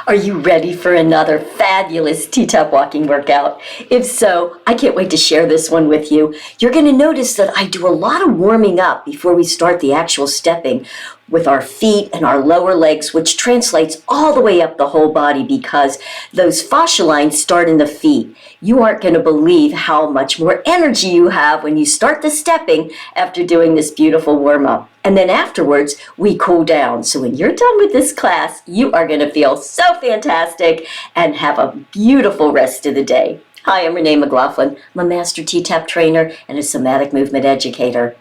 Are you ready for another fabulous T-Tapp walking workout? If so, I can't wait to share this one with you. You're going to notice that I do a lot of warming up before we start the actual stepping with our feet and our lower legs, which translates all the way up the whole body because those fascia lines start in the feet. You aren't going to believe how much more energy you have when you start the stepping after doing this beautiful warm-up. And then afterwards, we cool down. So when you're done with this class, you are going to feel so fantastic and have a beautiful rest of the day. Hi, I'm Renee McLaughlin. I'm a master T-Tapp trainer and a somatic movement educator.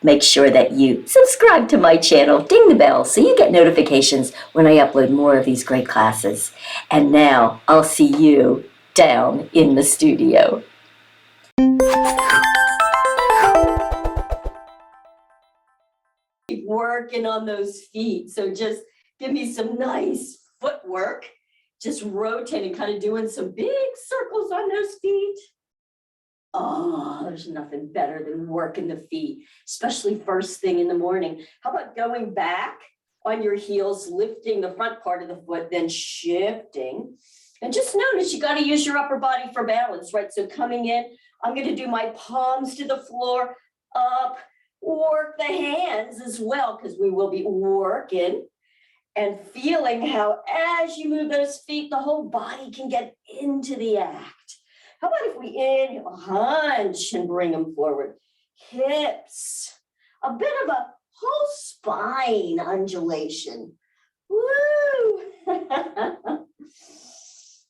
Make sure that you subscribe to my channel, ding the bell, so you get notifications when I upload more of these great classes. And now I'll see you down in the studio. Working on those feet. So just give me some nice footwork. Just rotating, kind of doing some big circles on those feet. Oh, there's nothing better than working the feet, especially first thing in the morning. How about going back on your heels, lifting the front part of the foot, then shifting. And just notice you got to use your upper body for balance, right? So coming in, I'm going to do my palms to the floor, up, work the hands as well, because we will be working and feeling how as you move those feet, the whole body can get into the act. How about if we inhale, hunch and bring them forward? Hips, a bit of a whole spine undulation. Woo! I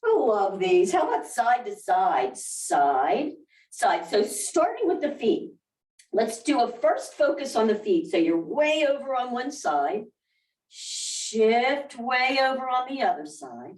love these. How about side to side? Side, side. So starting with the feet. Let's do a first focus on the feet. So you're way over on one side. Shift way over on the other side.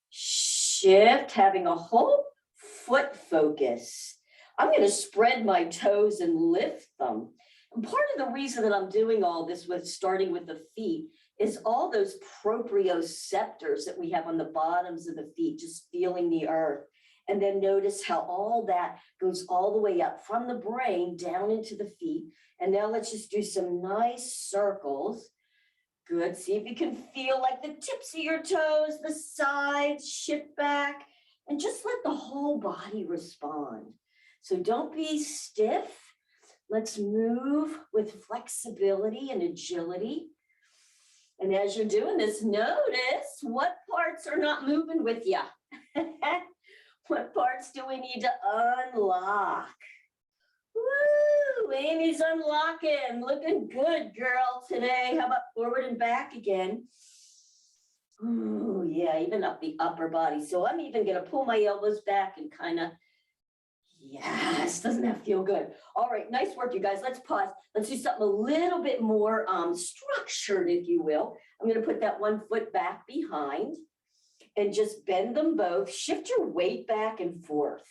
Shift, having a whole foot focus. I'm going to spread my toes and lift them. And part of the reason that I'm doing all this with starting with the feet is all those proprioceptors that we have on the bottoms of the feet, just feeling the earth. And then notice how all that goes all the way up from the brain down into the feet. And now let's just do some nice circles. Good. See if you can feel like the tips of your toes, the sides, shift back, and just let the whole body respond. So don't be stiff. Let's move with flexibility and agility. And as you're doing this, notice what parts are not moving with you. What parts do we need to unlock? Woo! Amy's unlocking. Looking good, girl, today. How about forward and back again? Ooh, yeah, even up the upper body. So I'm even going to pull my elbows back and kind of, yes, doesn't that feel good? All right, nice work, you guys. Let's pause. Let's do something a little bit more structured, if you will. I'm going to put that one foot back behind and just bend them both. Shift your weight back and forth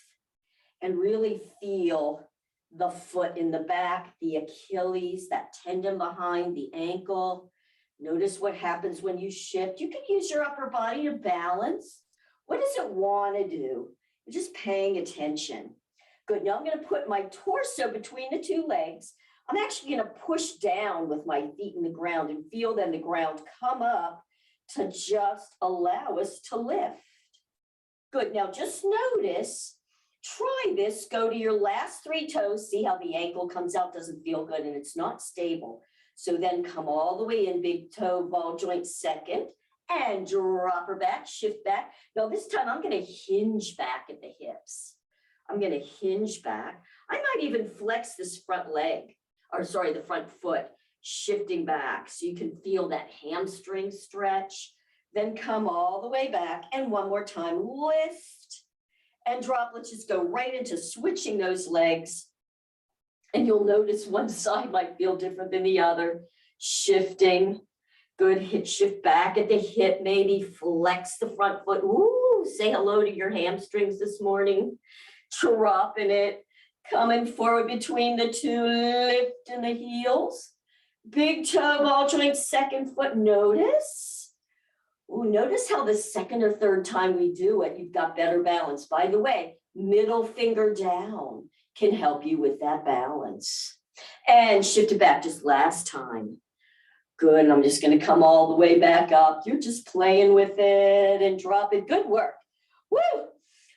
and really feel the foot in the back, the Achilles, that tendon behind the ankle. Notice what happens when you shift. You can use your upper body to balance. What does it want to do? You're just paying attention. Good. Now I'm going to put my torso between the two legs. I'm actually going to push down with my feet in the ground and feel then the ground come up to just allow us to lift. Good. Now just notice, try this. Go to your last three toes. See how the ankle comes out, doesn't feel good, and it's not stable. So then come all the way in, big toe, ball joint second, and drop her back, shift back. Now this time I'm going to hinge back at the hips. I'm going to hinge back. I might even flex this front leg, or sorry, the front foot, shifting back so you can feel that hamstring stretch. Then come all the way back, and one more time, lift and drop. Let's just go right into switching those legs. And you'll notice one side might feel different than the other. Shifting. Good. Hip shift back at the hip. Maybe flex the front foot. Ooh, say hello to your hamstrings this morning. Dropping it. Coming forward between the two. Lifting the heels. Big toe, ball joint, second foot. Notice. Ooh, notice how the second or third time we do it, you've got better balance. By the way, middle finger down can help you with that balance. And shift it back just last time. Good, and I'm just gonna come all the way back up. You're just playing with it and drop it. Good work. Woo!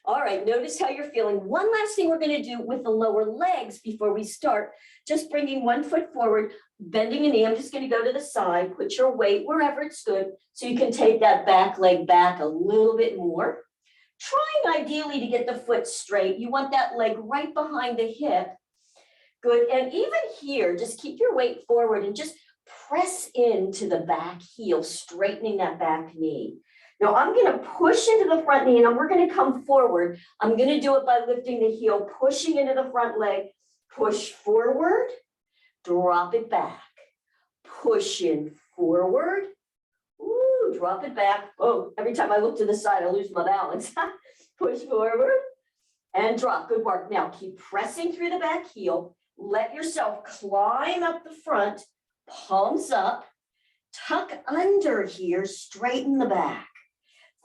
All right, notice how you're feeling. One last thing we're gonna do with the lower legs before we start, just bringing one foot forward, bending a knee. I'm just gonna go to the side, put your weight wherever it's good, so you can take that back leg back a little bit more. Trying ideally to get the foot straight. You want that leg right behind the hip. Good, and even here, just keep your weight forward and just press into the back heel, straightening that back knee. Now I'm gonna push into the front knee and we're gonna come forward. I'm gonna do it by lifting the heel, pushing into the front leg, push forward, drop it back, push in forward, ooh, drop it back. Oh, every time I look to the side, I lose my balance. Push forward and drop, good work. Now keep pressing through the back heel, let yourself climb up the front, palms up, tuck under here, straighten the back.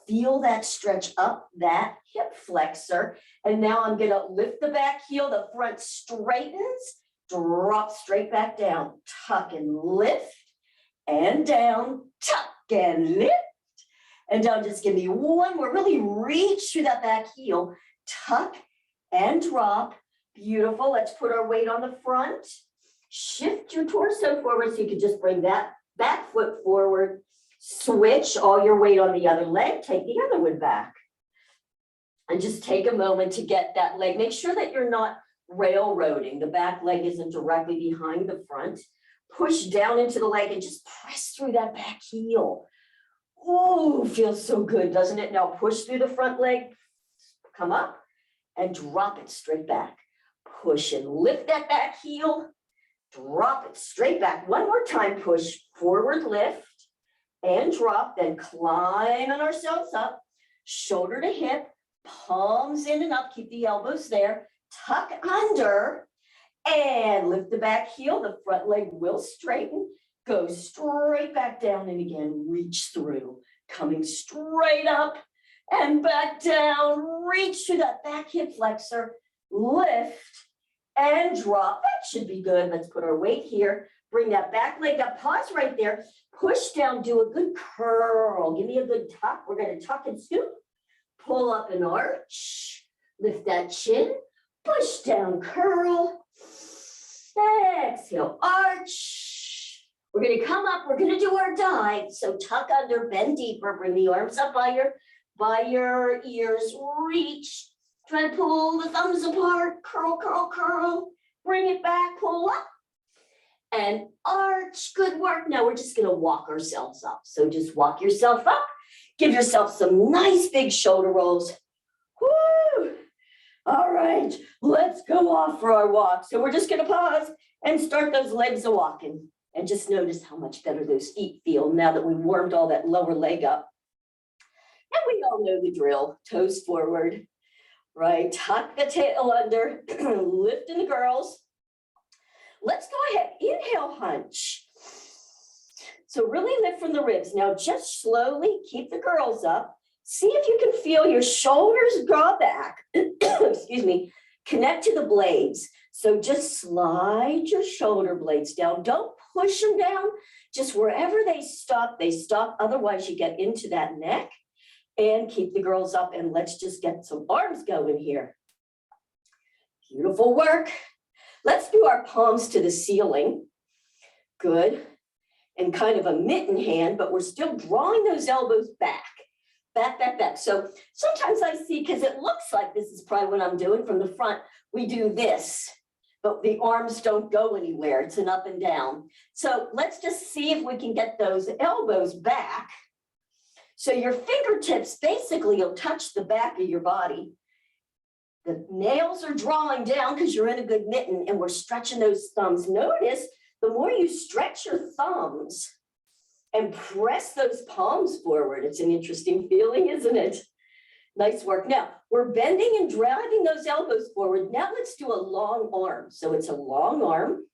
Feel that stretch up that hip flexor. And now I'm gonna lift the back heel, the front straightens, drop straight back down, tuck and lift, and down, tuck and lift, and down. Just give me one more, really reach through that back heel, tuck and drop, beautiful. Let's put our weight on the front, shift your torso forward so you can just bring that back foot forward, switch all your weight on the other leg, take the other one back. And just take a moment to get that leg. Make sure that you're not railroading. The back leg isn't directly behind the front. Push down into the leg and just press through that back heel. Oh, feels so good, doesn't it? Now push through the front leg, come up and drop it straight back. Push and lift that back heel, drop it straight back. One more time, push forward, lift, and drop, then climbing ourselves up, shoulder to hip, palms in and up, keep the elbows there, tuck under, and lift the back heel, the front leg will straighten, go straight back down, and again, reach through, coming straight up and back down, reach through that back hip flexor, lift, and drop. That should be good. Let's put our weight here. Bring that back leg up, pause right there, push down, do a good curl. Give me a good tuck. We're gonna tuck and scoop, pull up an arch, lift that chin, push down, curl, exhale, arch. We're gonna come up, we're gonna do our dive. So tuck under, bend deeper, bring the arms up by your ears, reach, try to pull the thumbs apart, curl, curl, curl, bring it back, pull up, and arch, good work. Now we're just gonna walk ourselves up. So just walk yourself up, give yourself some nice big shoulder rolls. Woo! All right, let's go off for our walk. So we're just gonna pause and start those legs a walking. And just notice how much better those feet feel now that we warmed all that lower leg up. And we all know the drill, toes forward, right? Tuck the tail under, lifting the girls. Let's go ahead, inhale, hunch. So really lift from the ribs. Now just slowly keep the girls up. See if you can feel your shoulders draw back, excuse me, connect to the blades. So just slide your shoulder blades down. Don't push them down, just wherever they stop, Otherwise you get into that neck, and keep the girls up, and let's just get some arms going here. Beautiful work. Let's do our palms to the ceiling. Good. And kind of a mitten hand, but we're still drawing those elbows back. Back. So sometimes I see, because it looks like this is probably what I'm doing from the front, we do this, but the arms don't go anywhere. It's an up and down. So let's just see if we can get those elbows back. So your fingertips basically will touch the back of your body. The nails are drawing down because you're in a good mitten, and we're stretching those thumbs. Notice the more you stretch your thumbs and press those palms forward, it's an interesting feeling, isn't it? Nice work. Now we're bending and driving those elbows forward. Now let's do a long arm. So it's a long arm.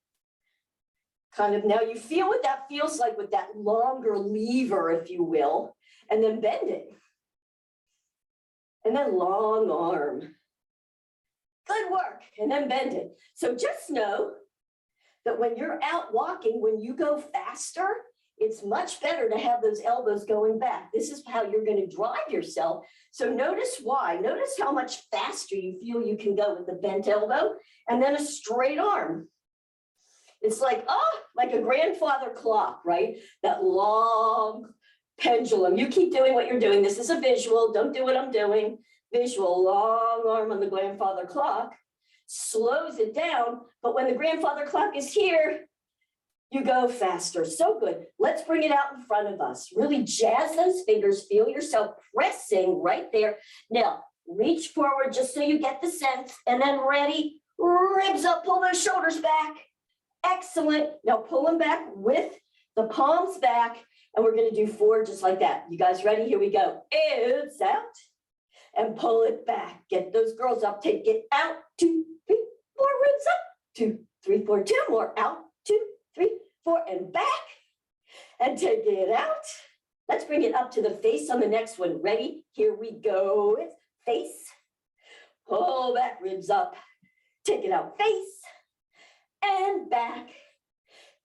Kind of, now you feel what that feels like with that longer lever, if you will, and then bend it. And then long arm. Good work. And then bend it. So just know that when you're out walking, when you go faster, it's much better to have those elbows going back. This is how you're going to drive yourself. So notice why. Notice how much faster you feel you can go with the bent elbow and then a straight arm. It's like, like a grandfather clock, right? That long pendulum. You keep doing what you're doing. This is a visual. Don't do what I'm doing. Visual, long arm on the grandfather clock. Slows it down. But when the grandfather clock is here, you go faster. So good. Let's bring it out in front of us. Really jazz those fingers. Feel yourself pressing right there. Now, reach forward just so you get the sense. And then ready, ribs up, pull those shoulders back. Excellent. Now pull them back with the palms back. And we're going to do 4 just like that. You guys ready? Here we go. It's out. And pull it back. Get those girls up. Take it out. 2, 3, 4. Ribs up. 2, 3, 4. 2 more. Out. 2, 3, 4. And back. And take it out. Let's bring it up to the face on the next one. Ready? Here we go. It's face. Pull back. Ribs up. Take it out. Face. And back.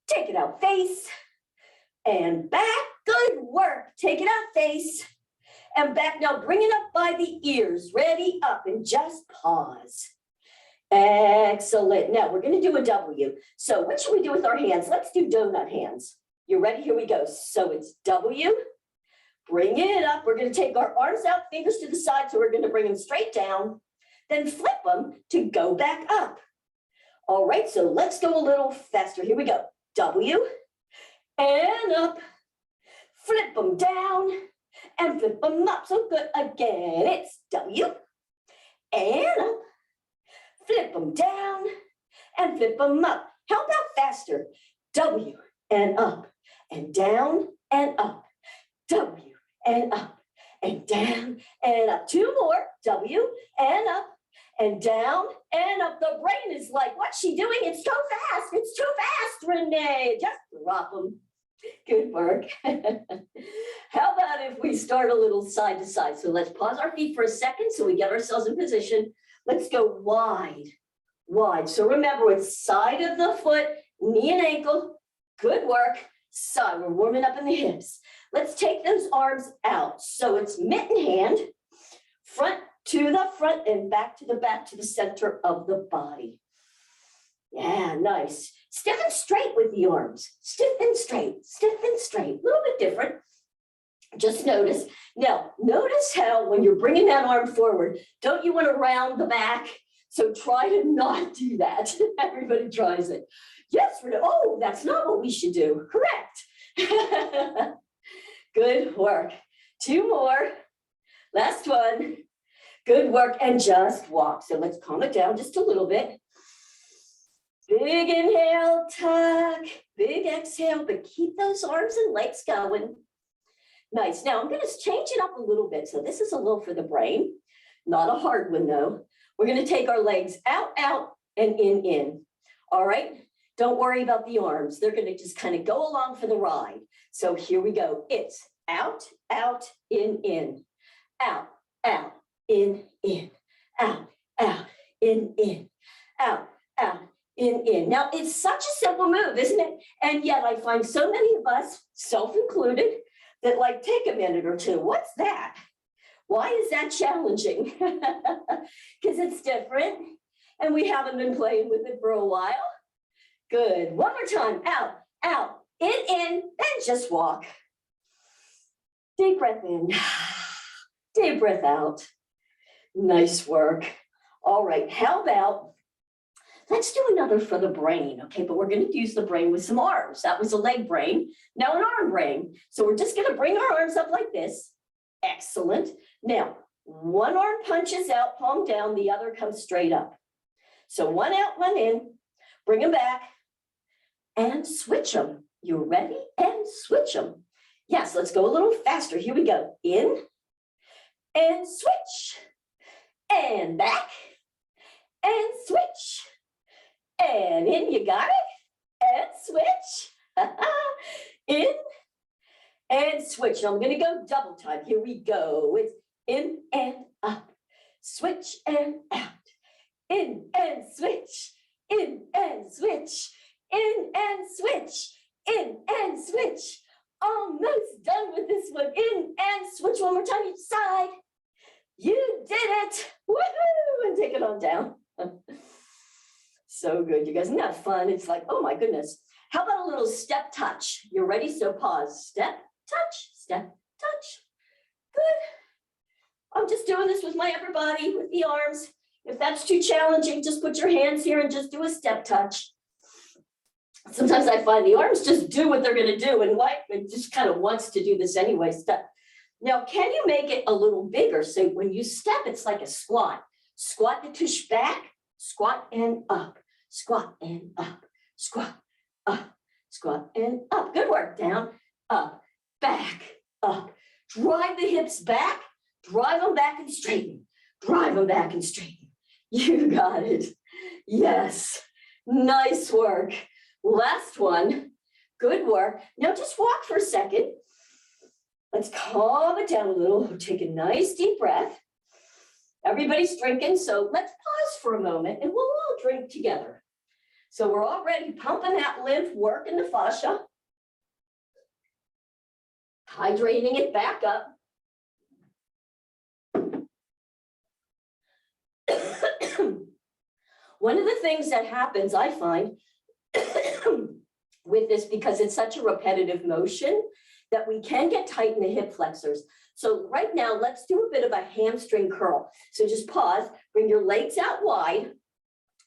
Take it out. Face. And back. Good work. Take it out. Face. And back. Now bring it up by the ears. Ready, up, and just pause. Excellent. Now we're going to do a W. So what should we do with our hands? Let's do donut hands. You ready? Here we go. So it's W. Bring it up. We're going to take our arms out, fingers to the side. So we're going to bring them straight down. Then flip them to go back up. All right. So let's go a little faster. Here we go. W. And up. Flip them down. And flip them up. So good. Again, it's W. And up. Flip them down. And flip them up. How about faster? W and up. And down and up. W and up. And down and up. 2 more. W and up. And down and up. The brain is like, what's she doing? It's too fast. It's too fast, Renee. Just drop them. Good work. How about if we start a little side to side? So let's pause our feet for a second so we get ourselves in position. Let's go wide, wide. So remember, it's side of the foot, knee and ankle. Good work. Side. We're warming up in the hips. Let's take those arms out. So it's mitten hand, front to the front and back to the center of the body. Yeah, nice. Stiff and straight with the arms. Stiff and straight, stiff and straight. A little bit different. Just notice. Now, notice how when you're bringing that arm forward, don't you want to round the back? So try to not do that. Everybody tries it. Yes, oh, that's not what we should do. Correct. Good work. 2 more. Last one. Good work. And just walk. So let's calm it down just a little bit. Big inhale, tuck. Big exhale, but keep those arms and legs going. Nice. Now I'm going to change it up a little bit. So this is a little for the brain. Not a hard one though. We're going to take our legs out, out, and in. All right. Don't worry about the arms. They're going to just kind of go along for the ride. So here we go. It's out, out, in. Out, out, in. Out, out, in. Out, out. In. Now, it's such a simple move, isn't it? And yet I find so many of us, self-included, that like take a minute or two. What's that? Why is that challenging? Because it's different and we haven't been playing with it for a while. Good. One more time. Out, out, in, and just walk. Deep breath in. Deep breath out. Nice work. All right. How about let's do another for the brain, okay? But we're going to use the brain with some arms. That was a leg brain. Now an arm brain. So we're just going to bring our arms up like this. Excellent. Now, one arm punches out, palm down, the other comes straight up. So one out, one in. Bring them back and switch them. You ready? And switch them. Yes, let's go a little faster. Here we go. In and switch. And back and switch. And in, you got it? And switch. In and switch. Now I'm going to go double time. Here we go. It's in and up. Switch and out. In and switch. In and switch. In and switch. In and switch. almost done with this one. In and switch one more time each side. You did it. Woohoo! And take it on down. So good, you guys. Isn't that fun? It's like, oh my goodness. How about a little step touch? You ready? So pause. Step, touch, touch. Good. I'm just doing this with my upper body, with the arms. If that's too challenging, just put your hands here and just do a step touch. Sometimes I find the arms just do what they're going to do, and it just kind of wants to do this anyway. Step. Now, can you make it a little bigger? So when you step, it's like a squat. Squat the tush back, squat and up, squat and up, squat, up, squat and up. Good work. Down, up, back, up. Drive the hips back, drive them back and straighten. Drive them back and straighten. You got it. Yes. Nice work. Last one. Good work. Now just walk for a second. Let's calm it down a little. Take a nice deep breath. Everybody's drinking, so let's pause for a moment and we'll all drink together. So we're already pumping that lymph, working the fascia, hydrating it back up. One of the things that happens, I find, with this, because it's such a repetitive motion, that we can get tight in the hip flexors. So right now, let's do a bit of a hamstring curl. So just pause, bring your legs out wide.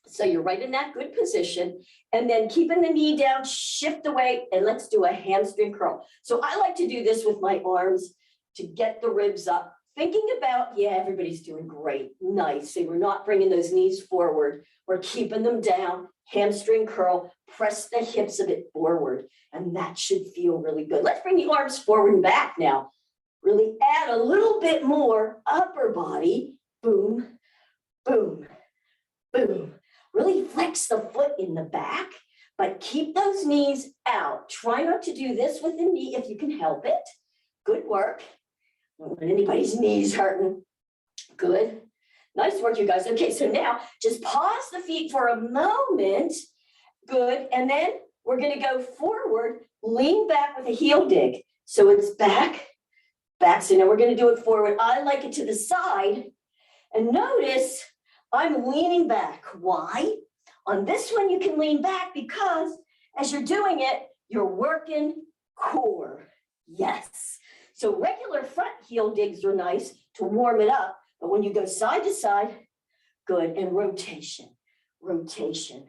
So you're right in that good position. And then keeping the knee down, shift away, and let's do a hamstring curl. So I like to do this with my arms to get the ribs up. Thinking about, yeah, everybody's doing great. Nice. So we're not bringing those knees forward. We're keeping them down. Hamstring curl. Press the hips a bit forward. And that should feel really good. Let's bring the arms forward and back now. Really add a little bit more upper body. Boom, boom, boom. Really flex the foot in the back, but keep those knees out. Try not to do this with the knee if you can help it. Good work. Don't let anybody's knees hurting. Good. Nice work, you guys. Okay, so now just pause the feet for a moment. Good. And then we're going to go forward, lean back with a heel dig. So it's back, back. So now we're going to do it forward. I like it to the side. And notice I'm leaning back. Why? On this one, you can lean back because as you're doing it, you're working core. Yes. So regular front heel digs are nice to warm it up. But when you go side to side, good. And rotation, rotation.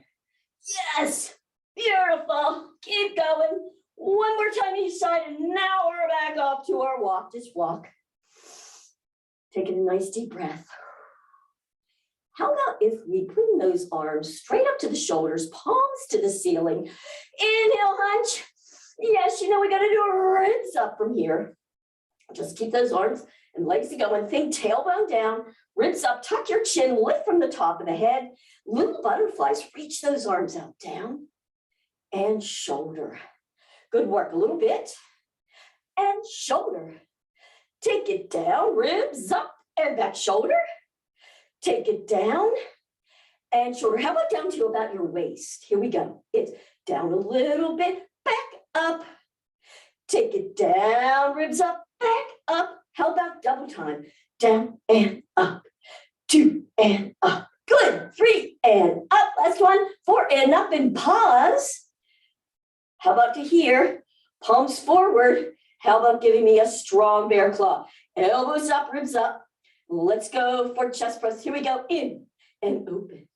Yes. Beautiful. Keep going. One more time each side. And now we're back up to our walk. Just walk. Taking a nice deep breath. How about if we bring those arms straight up to the shoulders, palms to the ceiling. Inhale, hunch. Yes, you know we got to do a rinse up from here. Just keep those arms and legs going. Think tailbone down, rinse up, tuck your chin, lift from the top of the head. Little butterflies, reach those arms out, down and shoulder. Good work, a little bit. And shoulder. Take it down, ribs up and back, shoulder. Take it down and shoulder. How about down to about your waist? Here we go. It's down a little bit, back up. Take it down, ribs up, back up. How about double time? Down and up, 2 and up. Good, 3 and up. Last one, 4 and up and pause. How about to here? Palms forward. How about giving me a strong bear claw? Elbows up, ribs up. Let's go for chest press. Here we go. In and open.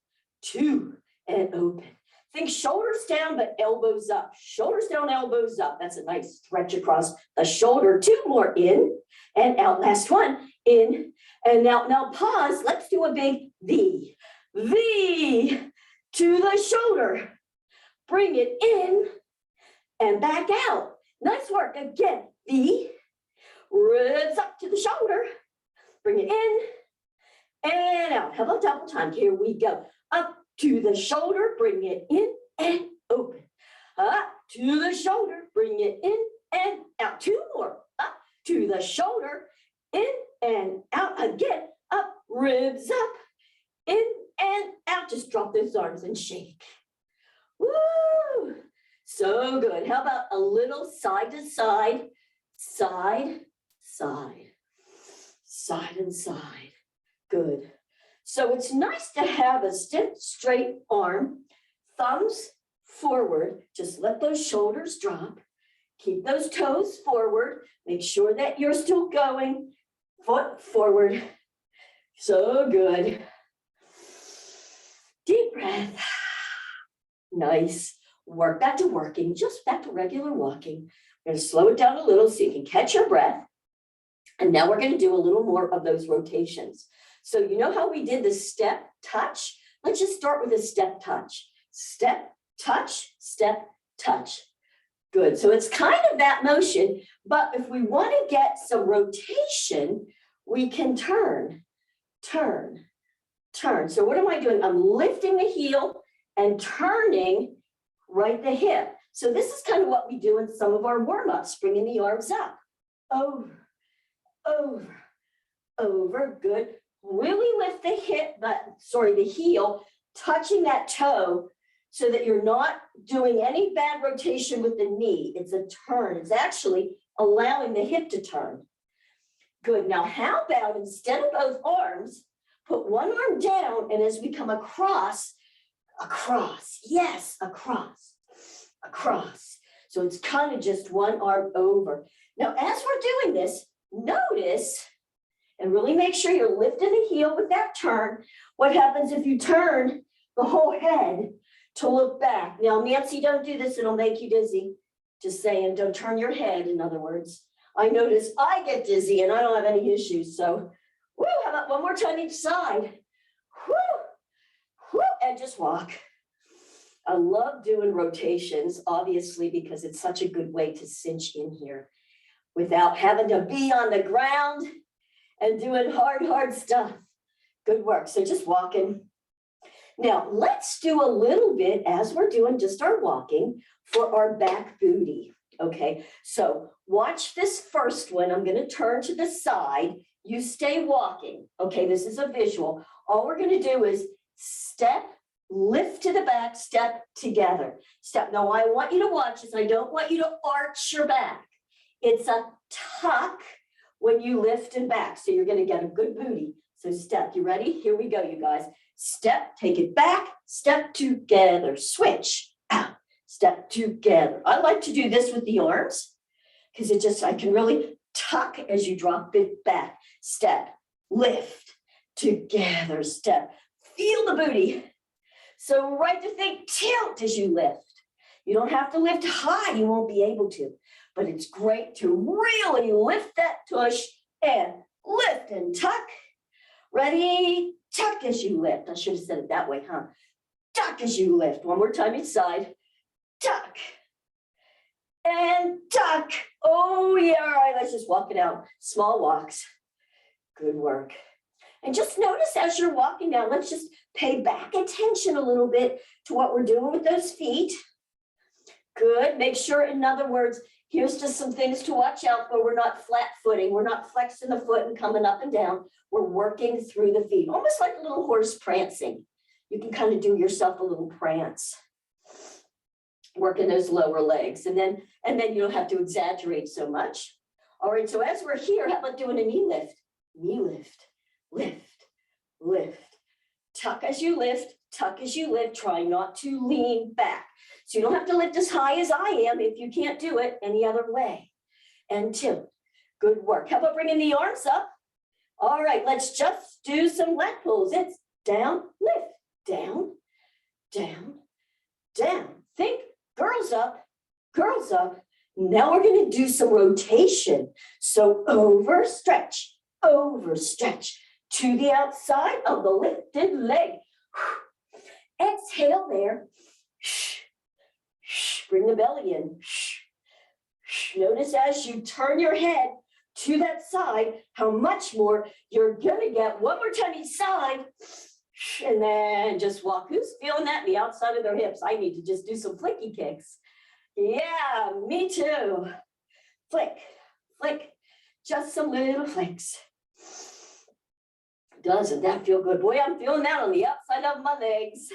2 and open. Think shoulders down, but elbows up. Shoulders down, elbows up. That's a nice stretch across the shoulder. 2 more in and out. Last one. In and out. Now pause. Let's do a big V. V to the shoulder. Bring it in and back out. Nice work. Again. V. Ribs up to the shoulder. Bring it in and out. How about double time? Here we go. Up to the shoulder, bring it in and open. Up to the shoulder, bring it in and out. 2 more. Up to the shoulder, in and out. Again, up, ribs up, in and out. Just drop those arms and shake. Woo! So good. How about a little side to side, side, side, side and side. Good. So it's nice to have a stiff, straight arm, thumbs forward. Just let those shoulders drop. Keep those toes forward. Make sure that you're still going. Foot forward. So good. Deep breath. Nice. Work back to working, just back to regular walking. We're going to slow it down a little so you can catch your breath. And now we're going to do a little more of those rotations. So you know how we did the step, touch? Let's just start with a step, touch. Step, touch, step, touch. Good. So it's kind of that motion, but if we want to get some rotation, we can turn, turn, turn. So what am I doing? I'm lifting the heel and turning right the hip. So this is kind of what we do in some of our warm-ups, bringing the arms up. Over, over, over. Good. Really lift the hip, the heel, touching that toe so that you're not doing any bad rotation with the knee. It's a turn. It's actually allowing the hip to turn. Good. Now, how about instead of both arms, put one arm down, and as we come across, yes, across. So it's kind of just one arm over. Now, as we're doing this, notice and really make sure you're lifting the heel with that turn. What happens if you turn the whole head to look back? Now, Nancy, don't do this. It'll make you dizzy. Just saying, don't turn your head, in other words. I notice I get dizzy and I don't have any issues. So, woo, how about one more time each side? Woo, woo, and just walk. I love doing rotations, obviously, because it's such a good way to cinch in here without having to be on the ground and doing hard stuff. Good work. So just walking. Now, let's do a little bit as we're doing just our walking for our back booty. Okay, so watch this first one. I'm going to turn to the side. You stay walking. Okay, this is a visual. All we're going to do is step, lift to the back, step together. Step. Now, I want you to watch this. I don't want you to arch your back. It's a tuck when you lift and back. So you're going to get a good booty. So step. You ready? Here we go, you guys. Step, take it back, step together, switch, out, step together. I like to do this with the arms because I can really tuck as you drop it back. Step, lift, together, step. Feel the booty. So right to think, tilt as you lift. You don't have to lift high, you won't be able to, but it's great to really lift that tush and lift and tuck. Ready? Tuck as you lift. I should have said it that way, huh? Tuck as you lift. One more time each side. Tuck. And tuck. Oh, yeah. All right, let's just walk it out. Small walks. Good work. And just notice as you're walking now, let's just pay back attention a little bit to what we're doing with those feet. Good. Make sure, in other words, here's just some things to watch out for. We're not flat footing. We're not flexing the foot and coming up and down. We're working through the feet, almost like a little horse prancing. You can kind of do yourself a little prance, working those lower legs. And then you don't have to exaggerate so much. All right, so as we're here, how about doing a knee lift? Knee lift, lift, lift. Tuck as you lift, tuck as you lift. Try not to lean back. So you don't have to lift as high as I am if you can't do it any other way. And tilt. Good work. How about bringing the arms up? All right, let's just do some leg pulls. It's down, lift, down, down, down. Think, girls up, girls up. Now we're going to do some rotation. So over stretch to the outside of the lifted leg. Exhale there. Bring the belly in. Notice as you turn your head to that side, how much more you're going to get. One more time each side. And then just walk. Who's feeling that? The outside of their hips. I need to just do some flicky kicks. Yeah, me too. Flick, flick. Just some little flicks. Doesn't that feel good? Boy, I'm feeling that on the outside of my legs.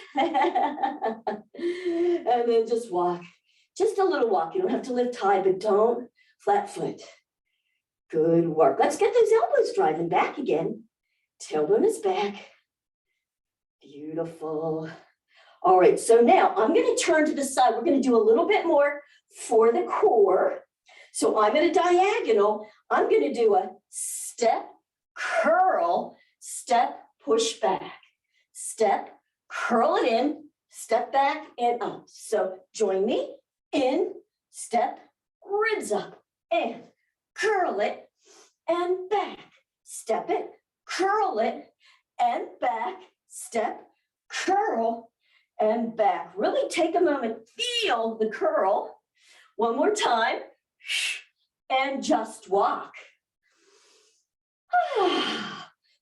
And then just walk. Just a little walk. You don't have to lift high, but don't flat foot. Good work. Let's get those elbows driving back again. Tailbone is back. Beautiful. All right, so now I'm going to turn to the side. We're going to do a little bit more for the core. So I'm at a diagonal. I'm going to do a step, curl, step, push back. Step, curl it in, step back and up. So join me in, step, ribs up, and curl it and back. Step it, curl it and back. Step, curl and back. Really take a moment, feel the curl. One more time, and just walk.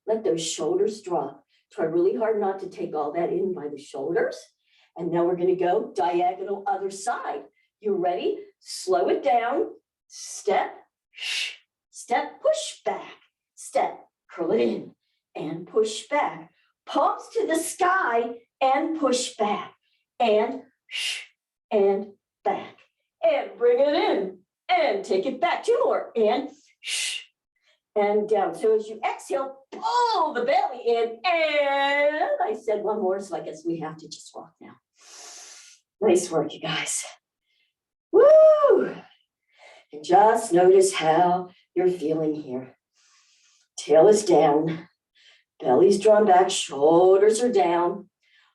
Let those shoulders drop. Try really hard not to take all that in by the shoulders. And now we're going to go diagonal other side. You ready? Slow it down. Step, step, push back. Step, curl it in and push back. Palms to the sky and push back. And back. And bring it in and take it back. Two more. And down. So as you exhale, pull the belly in. And I said one more, so I guess we have to just walk now. Nice work, you guys. Woo! And just notice how you're feeling here. Tail is down. Belly's drawn back. Shoulders are down.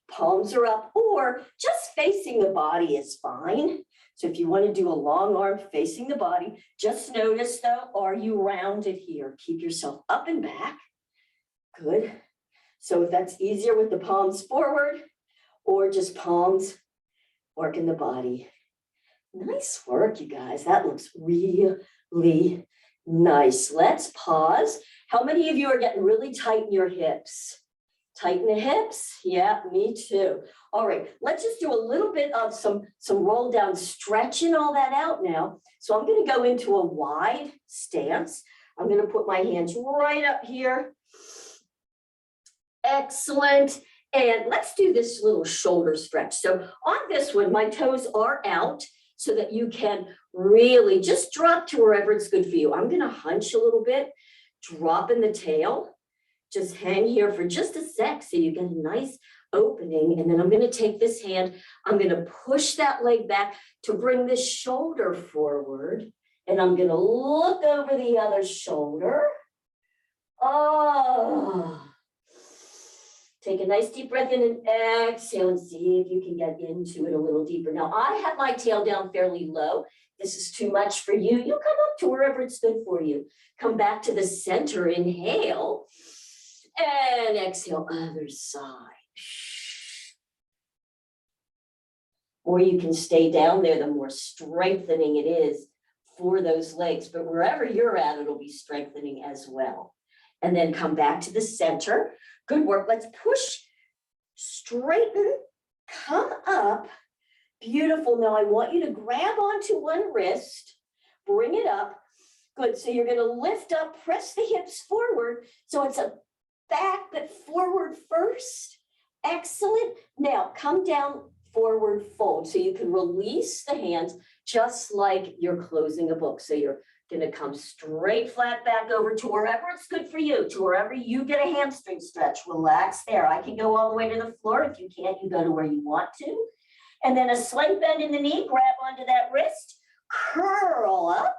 Palms are up. Or just facing the body is fine. So if you want to do a long arm facing the body, just notice though, are you rounded here? Keep yourself up and back. Good. So if that's easier with the palms forward or just palms working the body. Nice work, you guys. That looks really nice. Let's pause. How many of you are getting really tight in your hips? Tighten the hips? Yeah, me too. All right, let's just do a little bit of some roll down, stretching all that out now. So I'm going to go into a wide stance. I'm going to put my hands right up here. Excellent. And let's do this little shoulder stretch. So on this one, my toes are out so that you can really just drop to wherever it's good for you. I'm going to hunch a little bit, drop in the tail. Just hang here for just a sec so you get a nice opening. And then I'm going to take this hand. I'm going to push that leg back to bring this shoulder forward. And I'm going to look over the other shoulder. Oh. Take a nice deep breath in and exhale and see if you can get into it a little deeper. Now, I have my tail down fairly low. This is too much for you. You come up to wherever it's good for you. Come back to the center. Inhale. And exhale, other side. Or you can stay down there, the more strengthening it is for those legs. But wherever you're at, it'll be strengthening as well. And then come back to the center. Good work. Let's push, straighten, come up. Beautiful. Now I want you to grab onto one wrist, bring it up. Good. So you're going to lift up, press the hips forward. So it's a back, but forward first. Excellent. Now come down, forward fold. So you can release the hands just like you're closing a book. So you're going to come straight flat back over to wherever it's good for you, to wherever you get a hamstring stretch. Relax there. I can go all the way to the floor. If you can't, you go to where you want to. And then a slight bend in the knee, grab onto that wrist, curl up.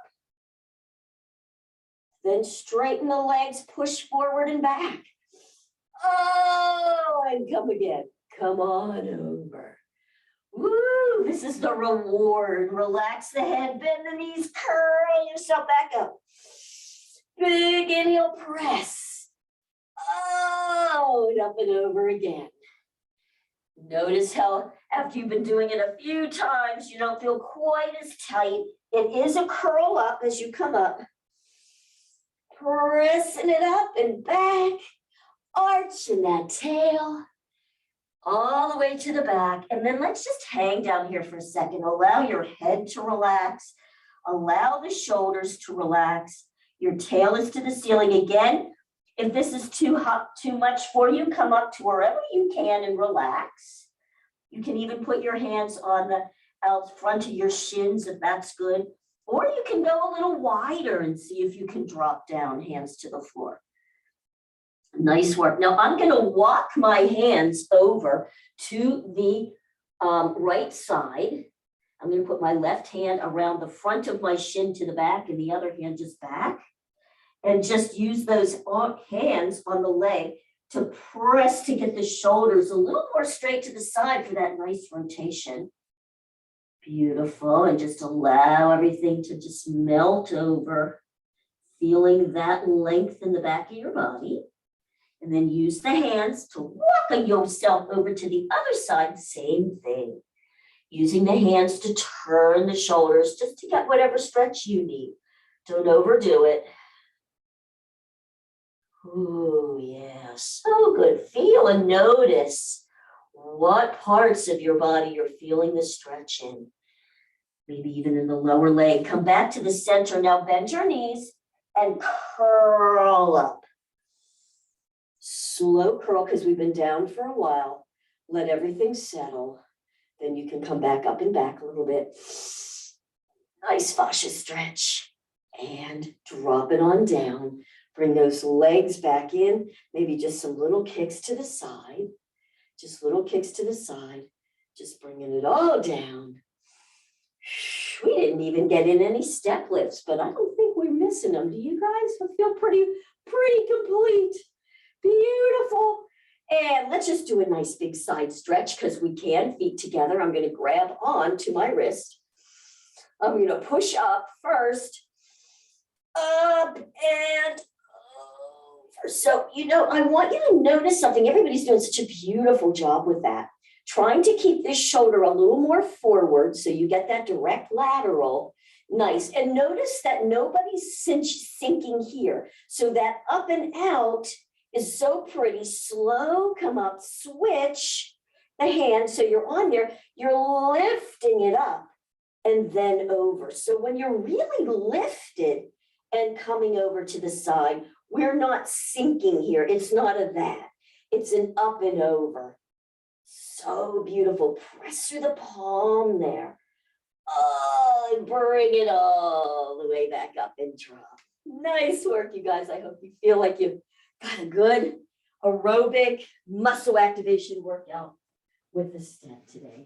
Then straighten the legs, push forward and back. Oh, and come again. Come on over. Woo, this is the reward. Relax the head, bend the knees, curl yourself back up. Big inhale, press. Oh, and up and over again. Notice how after you've been doing it a few times, you don't feel quite as tight. It is a curl up as you come up. Pressing it up and back. Arching that tail all the way to the back. And then let's just hang down here for a second. Allow your head to relax. Allow the shoulders to relax. Your tail is to the ceiling. Again, if this is too much for you, come up to wherever you can and relax. You can even put your hands on the out front of your shins if that's good. Or you can go a little wider and see if you can drop down, hands to the floor. Nice work. Now I'm going to walk my hands over to the right side. I'm going to put my left hand around the front of my shin to the back and the other hand just back. And just use those hands on the leg to press to get the shoulders a little more straight to the side for that nice rotation. Beautiful. And just allow everything to just melt over, feeling that length in the back of your body. And then use the hands to walk yourself over to the other side, same thing. Using the hands to turn the shoulders just to get whatever stretch you need. Don't overdo it. Oh, yeah, so good. Feel and notice what parts of your body you're feeling the stretch in. Maybe even in the lower leg. Come back to the center. Now bend your knees and curl up. Slow curl because we've been down for a while. Let everything settle. Then you can come back up and back a little bit. Nice fascia stretch. And drop it on down. Bring those legs back in. Maybe just some little kicks to the side. Just little kicks to the side. Just bringing it all down. We didn't even get in any step lifts, but I don't think we're missing them. Do you guys? I feel pretty complete. Beautiful. And let's just do a nice big side stretch because we can, feet together. I'm going to grab on to my wrist. I'm going to push up first, up and over. So, I want you to notice something. Everybody's doing such a beautiful job with that. Trying to keep this shoulder a little more forward so you get that direct lateral. Nice. And notice that nobody's sinking here. So that up and out is so pretty. Slow, come up, switch the hand. So you're on there, you're lifting it up and then over. So when you're really lifted and coming over to the side, we're not sinking here. It's not a that. It's an up and over. So beautiful. Press through the palm there. Oh, and bring it all the way back up and drop. Nice work, you guys. I hope you feel like you've got a good aerobic muscle activation workout with the step today.